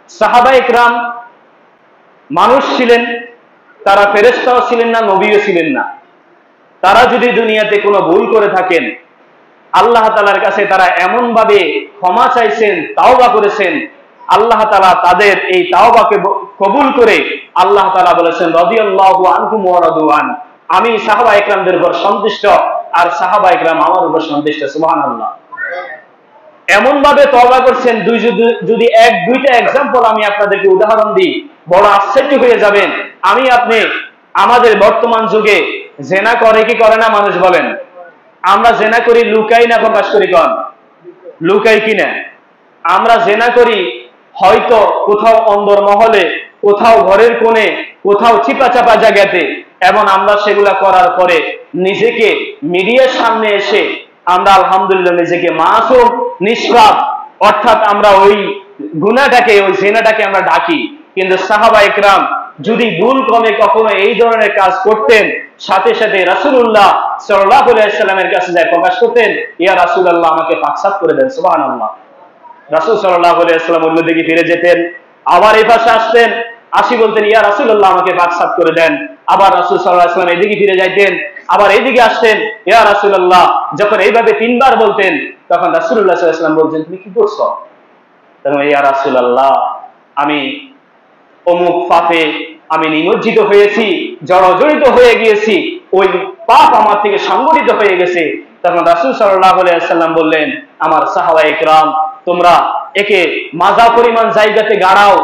সাহাবা ইকরাম মানুষ ছিলেন, তারা ফেরেশতাও ছিলেন না, নবীও ছিলেন না। তারা যদি দুনিয়াতে কোনো ভুল করে থাকেন, আল্লাহ তাআলার কাছে তারা এমন ভাবে ক্ষমা চাইছেন, তাওবা করেছেন, আল্লাহ তাআলা তাদের এই তাওবাকে কবুল করে আল্লাহ তাআলা বলেছেন রাদিয়াল্লাহু আনহুম ওয়া রাদু আন, আমি সাহাবা ইকরামদের উপর সন্তুষ্ট আর সাহাবা ইকরাম আমার উপর সন্তুষ্ট। সুবহানাল্লাহ। এমন ভাবে তওবা করছেন, যদি এক দুইটা एग्जांपल আমি আপনাদেরকে উদাহরণ দিই, বড় আশ্চর্য হয়ে যাবেন। আপনি আমাদের বর্তমান যুগে জিনা করে কি করে না মানুষ বলেন? আমরা জিনা করি লুকাই না প্রকাশ করি? কোন লুকাই কিনা? আমরা জিনা করি হয়তো কোথাও অন্দর মহলে, কোথাও ঘরের কোণে, কোথাও চিপা চাপা জায়গাতে, এবং আমরা সেগুলা করার পরে নিজেকে মিডিয়ার সামনে এসে আমরা আলহামদুলিল্লাহ নিজেকে মাসুম, নিষ্পাপ, অর্থাৎ আমরা ওই গুনাহটাকে, ওই জিনাটাকে আমরা ঢাকি। কিন্তু সাহাবা ইকরাম যদি ভুল ক্রমে কখনো এই ধরনের কাজ করতেন, সাথে সাথে রাসূলুল্লাহ সাল্লাল্লাহু আলাইহি ওয়াসাল্লামের কাছে যায় প্রকাশ করতেন, ইয়া রাসূলুল্লাহ আমাকে পাকসাত করে দেন। সুবহানাল্লাহ। রাসূল সাল্লাল্লাহু আলাইহি ওয়াসাল্লাম অন্যদিকে ফিরে যেতেন, আবার এই পাশে আসতেন, আসি বলতেন ইয়া রাসূলুল্লাহ আমাকে পাকসাত করে দেন। আবার রাসূল সাল্লাল্লাহু আলাইহি ওয়াসাল্লাম এদিকে ফিরে যাইতেন, আবার এইদিকে আসতেন, ইয়া রাসূলুল্লাহ। যখন এইভাবে তিনবার বলতেন, তখন রাসূলুল্লাহ সাল্লাল্লাহু আলাইহি ওয়াসাল্লাম বলতেন তুমি কি করছো? তখন ইয়া রাসূলুল্লাহ আমি অমুক পাপে আমি নিমজ্জিত হয়েছি, জড়জড়িত হয়ে গিয়েছি, ওই পাপ আমার থেকে সংগঠিত হয়ে গেছে। তখন রাসূল সাল্লাল্লাহু আলাইহি ওয়াসাল্লাম বললেন, আমার সাহাবায়ে কেরাম তোমরা একে মাজা পরিমাণ জায়গাতে গাড়াও,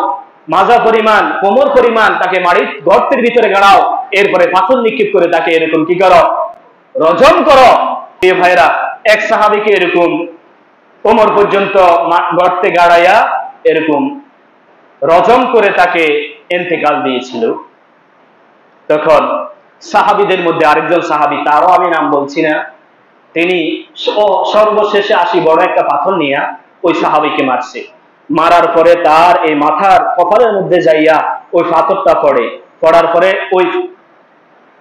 মাজা পরিমাণ, কোমর পরিমাণ তাকে মাটির গর্তের ভিতরে গাড়াও, এরপরে পাথর নিক্ষেপ করে তাকে এরকম কি করো, রজম করো। এই ভাইরা এক সাহাবীকে এরকম কোমর পর্যন্ত গর্তে গাড়াইয়া এরকম রজম করে তাকে ইন্তেকাল দিয়েছিল। তখন সাহাবীদের মধ্যে আরেকজন সাহাবী, তারও আমি নাম বলছি না, তিনি সর্বশেষে আসি বড় একটা পাথর নিয়ে ওই সাহাবীকে মারছে। মারার পরে তার এই মাথার কপালের মধ্যে যাইয়া ওই পাথরটা পড়ে, পড়ার পরে ওই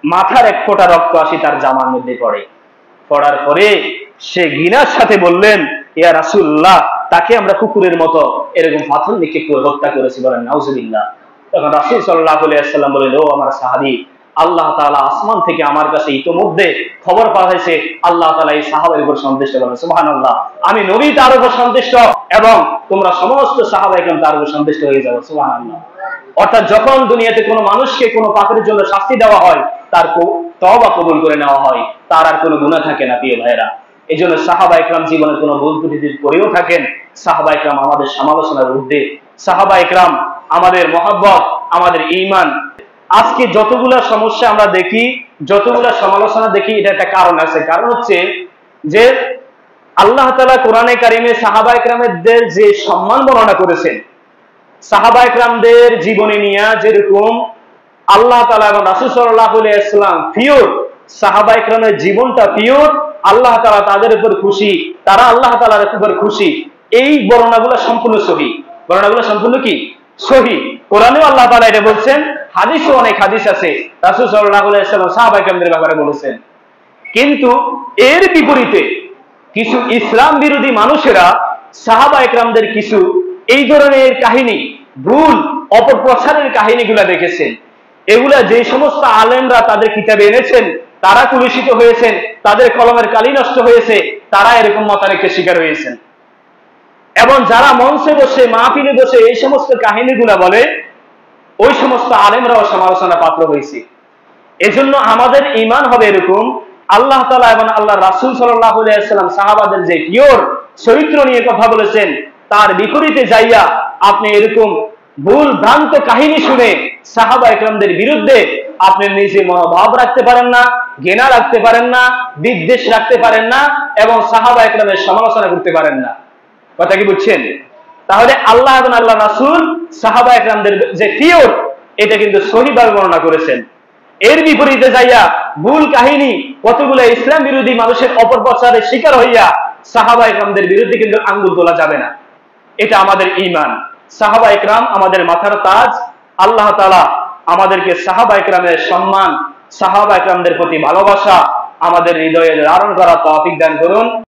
মাথার এক ফোঁটা রক্ত আসি তার জামার মধ্যে পড়ে। পড়ার পরে সে ঘৃণার সাথে বললেন, ইয়া রাসূলুল্লাহ তাকে আমরা কুকুরের মতো এরকম পাথর নিক্ষেপ করে হত্যা করেছি, বলেন নাউজুবিল্লাহ। তখন রাসূল সাল্লাল্লাহু আলাইহি ওয়াসাল্লাম বললেন, ও আমার সাহাবী, আল্লাহ তাআলা আসমান থেকে আমার কাছে ইতোমধ্যে খবর পাঠাইছে আল্লাহ তাআলা এই সাহাবার উপর সন্তুষ্ট। বলেন সুবহানাল্লাহ। আমি নবী তার উপর সন্তুষ্ট এবং তোমরা সমস্ত সাহাবায়ে কেরাম তার উপর সন্তুষ্ট হয়ে যাবে। সুবহানাল্লাহ। অর্থাৎ যখন দুনিয়াতে কোনো মানুষকে কোনো পাপের জন্য শাস্তি দেওয়া হয়, তার তওবা কবুল করে নেওয়া হয়, তার আর কোনো গুনাহ থাকে না। প্রিয় ভাইরা, এই জন্য সাহাবায়ে কেরাম জীবনে কোনো ভুল ত্রুটি করেও থাকেন, সাহাবায়ে কেরাম আমাদের সমালোচনার ঊর্ধ্বে, সাহাবায়ে কেরাম আমাদের মহব্বত, আমাদের ঈমান। আজকে যতগুলা সমস্যা আমরা দেখি, যতগুলা সমালোচনা দেখি, এটা একটা কারণ আছে। কারণ হচ্ছে যে আল্লাহ তাআলা কোরআনে কারিমে সাহাবায়ে কেরামদের যে সম্মান বর্ণনা করেছেন, সাহাবায়ে কেরামদের জীবনী নিয়ে যেরকম আল্লাহ তাআলা এবং রাসূল সাল্লাল্লাহু আলাইহি ওয়াসাল্লাম পিওর, সাহাবায়ে কেরামের জীবনটা পিওর, আল্লাহ তাআলা তাদের উপর খুশি, তারা আল্লাহ তাআলার উপর খুশি, এই বর্ণনাগুলো সম্পূর্ণ সহিহ। বর্ণনাগুলো সম্পূর্ণ কি সহিহ। কোরআনেও আল্লাহ তাআলা এটা বলছেন, হাদিসেও অনেক হাদিস আছে রাসূল সাল্লাল্লাহু আলাইহি ওয়াসাল্লাম সাহাবায়ে কেরামদের ব্যাপারে বলেছেন। কিন্তু এর বিপরীতে কিছু ইসলাম বিরোধী মানুষেরা সাহাবায়ে কেরামদের কিছু এই ধরনের কাহিনী, ভুল অপপ্রচারের কাহিনীগুলা দেখেছেন। এগুলা যে সমস্ত আলেমরা তাদের কিতাবে এনেছেন, তারা কুলুষিত হয়েছেন, তাদের কলমের কালি নষ্ট হয়েছে, তারা এরকম মতানৈক্যের শিকার হয়েছেন। এবং যারা মঞ্চে বসে, মাহফিলে বসে এই সমস্ত কাহিনীগুলা বলে, ওই সমস্ত আলেমরাও সমালোচনার পাত্র হয়েছে। এজন্য আমাদের ঈমান হবে এরকম, আল্লাহ তাআলা এবং আল্লাহ রাসূল সাল্লাল্লাহু আলাইহি ওয়াসাল্লাম সাহাবাদের যে পিওর চরিত্র নিয়ে কথা বলেছেন, তার বিপরীতে যাইয়া আপনি এরকম ভুল ভ্রান্ত কাহিনী শুনে সাহাবায়ে কেরামদের বিরুদ্ধে আপনি নিজে মনোভাব রাখতে পারেন না, ঘৃণা রাখতে পারেন না, বিদ্বেষ রাখতে পারেন না, এবং সাহাবায়ে কেরামের সমালোচনা করতে পারেন না। কথা কি বুঝছেন? তাহলে আল্লাহ এবং আল্লাহ রাসূল সাহাবায়ে কেরামদের যে পিওর, এটা কিন্তু সহিহভাবে বর্ণনা করেছেন। এর বিপরীতে যাইয়া ভুল কাহিনী কতগুলো ইসলাম বিরোধী মানুষের অপপ্রচারের শিকার হইয়া সাহাবায়ে কেরামদের বিরুদ্ধে কিন্তু আঙ্গুল তোলা যাবে না। এটা আমাদের ঈমান। সাহাবায়ে কেরাম আমাদের মাথার তাজ। আল্লাহ তাআলা আমাদেরকে সাহাবায়ে কেরামের সম্মান, সাহাবায়ে কেরামদের প্রতি ভালোবাসা আমাদের হৃদয়ে ধারণ করার তৌফিক দান করুন।